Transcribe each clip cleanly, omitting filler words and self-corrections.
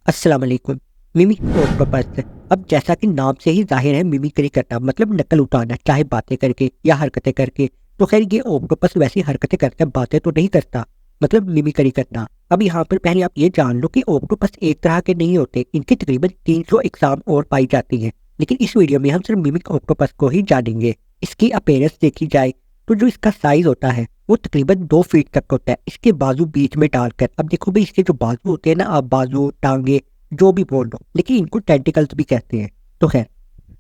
अस्सलाम वालेकुम। Mimic octopus. अब जैसा कि नाम से ही जाहिर है मिमिक्री करना मतलब नकल उतारना, चाहे बातें करके या हरकतें करके। तो खैर ये ऑक्टोपस वैसी हरकतें करता है, बातें तो नहीं करता, मतलब मिमिक्री करना। अब यहाँ पर पहले आप ये जान लो कि ऑक्टोपस एक तरह के नहीं होते, इनकी तकरीबन 300 एग्जाम और पाई जाती हैं। लेकिन इस वीडियो में हम सिर्फ मिमिक ऑक्टोपस को ही जानेंगे। इसकी अपीयरेंस देखी जाए तो जो इसका साइज होता है वो तकरीबन 2 फीट तक होता है। इसके बाजू बीच में डालकर, अब देखो भाई इसके जो बाजू होते हैं ना, आप बाजू टांगे जो भी बोल लो, लेकिन इनको टेंटिकल्स भी कहते हैं। तो खैर,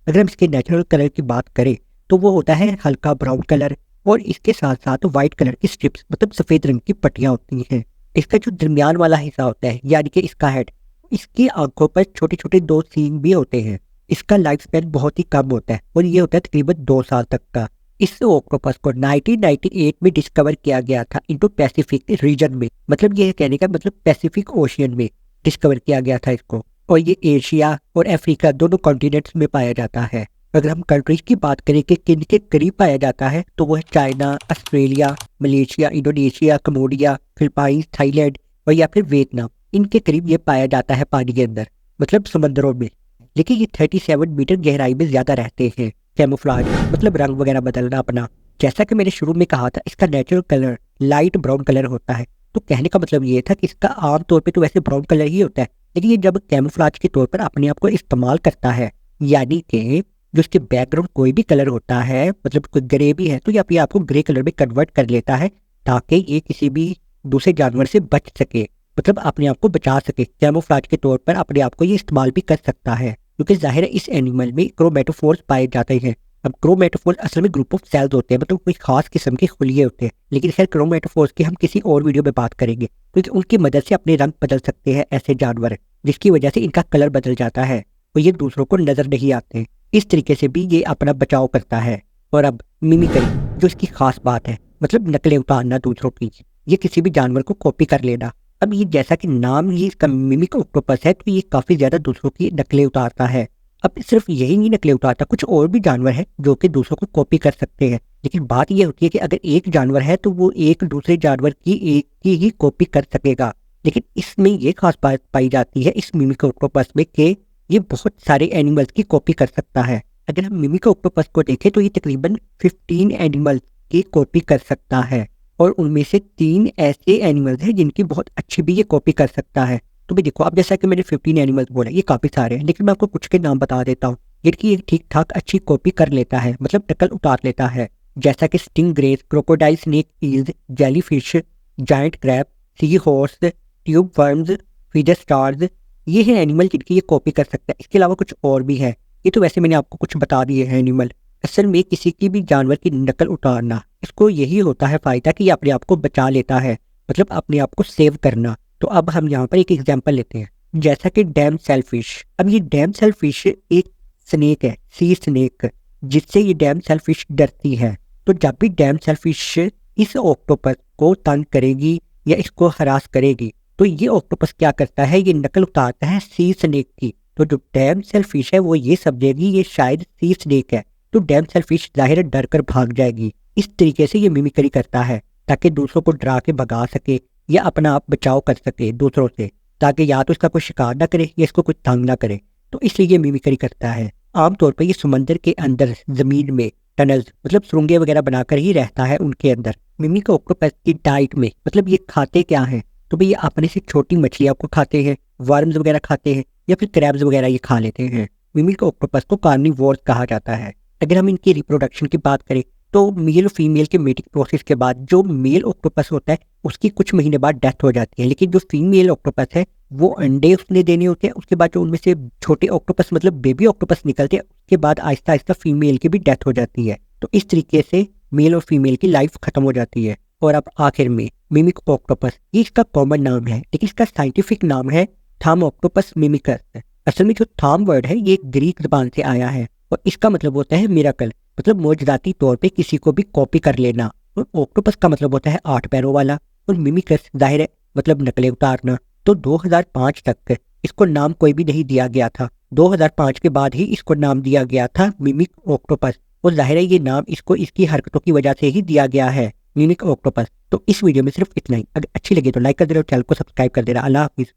अगर हम इसके नेचुरल कलर की बात करें तो वो होता है हल्का ब्राउन कलर, और इसके साथ साथ व्हाइट कलर की स्ट्रिप्स मतलब सफेद रंग की पट्टियां होती हैं। इसका जो दरमियान वाला हिस्सा होता है यानी कि इसका हेड, इसकी आंखों पर छोटे छोटे 2 सींग भी होते हैं। इसका लाइफ स्पैन बहुत ही कम होता है और ये होता है तकरीबन 2 साल तक का। इस ऑक्टोपस को 1998 में डिस्कवर किया गया था इंडो पैसिफिक रीजन में, मतलब ये कहने का मतलब पैसिफिक ओशियन में डिस्कवर किया गया था इसको। और ये एशिया और अफ्रीका दोनों कॉन्टिनेंट्स में पाया जाता है। अगर हम कंट्रीज की बात करें कि किन के करीब पाया जाता है तो वो है China, Australia, Malaysia, Indonesia, Cambodia, Philippines, Thailand और या फिर वियतनाम। इनके करीब ये पाया जाता है पानी के अंदर, मतलब समंदरों में। लेकिन ये 37 मीटर गहराई में ज्यादा रहते हैं। कैमोफ्लाज मतलब रंग वगैरह बदलना अपना। जैसा कि मैंने शुरू में कहा था, इसका natural colour light brown colour होता है। तो कहने का मतलब ये था कि इसका आमतौर पे तो वैसे ब्राउन कलर ही होता है, लेकिन ये जब कैमोफ्लाज के तौर पर अपने आप को इस्तेमाल करता है, यानी कि जो इसके बैकग्राउंड कोई भी कलर होता है, मतलब कोई ग्रे भी है तो ये अपने आप को ग्रे कलर में कन्वर्ट कर लेता है ताकि ये किसी भी दूसरे जानवर से बच सके, मतलब अपने आप को बचा सके। कैमोफ्लाज के तौर पर अपने आप को ये इस्तेमाल भी कर सकता है, क्योंकि जाहिर है इस एनिमल में क्रोमेटोफोर्स पाए जाते हैं। अब क्रोमेटोफोर्स असल में ग्रुप ऑफ सेल्स होते हैं, मतलब कोई खास किस्म के खुलिये होते हैं। लेकिन खैर क्रोमेटोफोर्स की हम किसी और वीडियो में बात करेंगे, क्योंकि उनकी मदद से अपने रंग बदल सकते हैं ऐसे जानवर, जिसकी वजह से इनका कलर बदल जाता है और ये दूसरों को नजर नहीं आते। इस तरीके से भी ये अपना बचाव करता है। और अब मिमिक्री, जो इसकी खास बात है, मतलब नकलें उतारना दूसरों की, ये किसी भी जानवर को कॉपी कर लेना। अब ये जैसा कि नाम ही इसका मिमिक ऑक्टोपस है, तो ये काफी ज्यादा दूसरों की नकलें उतारता है। अब सिर्फ यही नहीं नकलें उतारता, कुछ और भी जानवर है जो कि दूसरों को कॉपी कर सकते हैं। लेकिन बात यह होती है कि अगर एक जानवर है तो वो एक दूसरे जानवर की एक की ही कॉपी कर सकेगा। लेकिन इसमें ये खास बात पाई जाती है इस मिमिक ऑक्टोपस में कि ये बहुत सारे एनिमल्स की कॉपी कर सकता है। अगर हम मिमिक ऑक्टोपस को देखें तो ये तकरीबन 15 एनिमल्स की कॉपी कर सकता है, और उनमें से 3 ऐसे एनिमल्स हैं जिनकी बहुत अच्छी भी ये कॉपी कर सकता है। तो भाई देखो, अब जैसा कि मैंने 15 एनिमल्स बोला, ये काफी सारे हैं, लेकिन मैं आपको कुछ के नाम बता देता हूँ जिनकी ये ठीक ठाक अच्छी कॉपी कर लेता है, मतलब नकल उतार लेता है। जैसा कि sting rays, crocodile, snake, eels, jelly fish, giant crab, sea horse, tube worms, feeder stars, ये है एनिमल जिनकी ये कॉपी कर सकता है। इसके अलावा कुछ और भी है, ये तो वैसे मैंने आपको कुछ बता दिए हैं एनिमल। असल में किसी की भी जानवर की नकल उतारना, इसको यही होता है फायदा कि ये अपने आप को बचा लेता है, मतलब अपने आप को सेव करना। तो अब हम यहाँ पर एक एग्जांपल लेते हैं, जैसा कि डैम सेलफिश। अब ये डैम सेलफिश एक स्नेक है, सी स्नेक, जिससे ये डैम सेलफिश डरती है। तो जब भी डैम सेलफिश इस ऑक्टोपस को तंग करेगी या इसको हरास करेगी, तो ये ऑक्टोपस क्या करता है, ये नकल उतारता है सी स्नेक की। तो जो डैम सेलफिश है वो ये समझेगी ये शायद सी स्नेक है, तो डैम सेलफिश जाहिर है डर कर भाग जाएगी। इस तरीके से ये मिमिक्री करता है ताकि दूसरों को डरा के भगा सके या अपना आप बचाव कर सके दूसरों से, ताकि या तो इसका कोई शिकार ना करे या इसको कोई तंग ना करे। तो इसलिए ये मिमिक्री करता है। आमतौर पर ये समंदर के अंदर जमीन में टनल्स मतलब सुरंगें वगैरह बनाकर ही रहता है उनके अंदर। मिमिक ऑक्टोपस की डाइट में मतलब ये खाते क्या है, तो भाई ये अपने से छोटी मछलियां को खाते हैं, वर्म्स वगैरह खाते हैं या फिर क्रैब्स वगैरह ये खा लेते हैं। मिमिक ऑक्टोपस को कार्निवोर्स कहा जाता है। अगर हम इनकी रिप्रोडक्शन की बात करें तो मेल और फीमेल के मेटिंग प्रोसेस के बाद जो मेल ऑक्टोपस होता है उसकी कुछ महीने बाद डेथ हो जाती है, लेकिन जो फीमेल ऑक्टोपस है वो अंडे उसने देने होते हैं। उसके बाद जो उनमें से छोटे ऑक्टोपस मतलब बेबी ऑक्टोपस निकलते हैं, उसके बाद आहिस्ता आहिस्ता फीमेल की भी डेथ हो जाती है। तो इस तरीके से मेल और फीमेल की लाइफ खत्म हो जाती है। और अब आखिर में मिमिक ऑक्टोपस, ये इसका कॉमन नाम है, लेकिन इसका साइंटिफिक नाम है थाम ऑक्टोपस मिमिकस। असल में जो थाम वर्ड है ये ग्रीक जबान से आया है और इसका मतलब होता है मिराकल, मतलब मौजदाती तौर पे किसी को भी कॉपी कर लेना। और ऑक्टोपस का मतलब होता है 8 पैरों वाला, और मिमिकस जाहिर है मतलब नकलें उतारना। तो 2005 तक इसको नाम कोई भी नहीं दिया गया था। 2005 के बाद ही इसको नाम दिया गया था मिमिक ऑक्टोपस, और जाहिर है ये नाम इसको इसकी हरकतों की वजह से ही दिया गया है, मिमिक ऑक्टोपस। तो इस वीडियो में सिर्फ इतना ही। अगर अच्छी लगे तो लाइक कर देना और चैनल को सब्सक्राइब कर देना। अल्लाह हाफिज।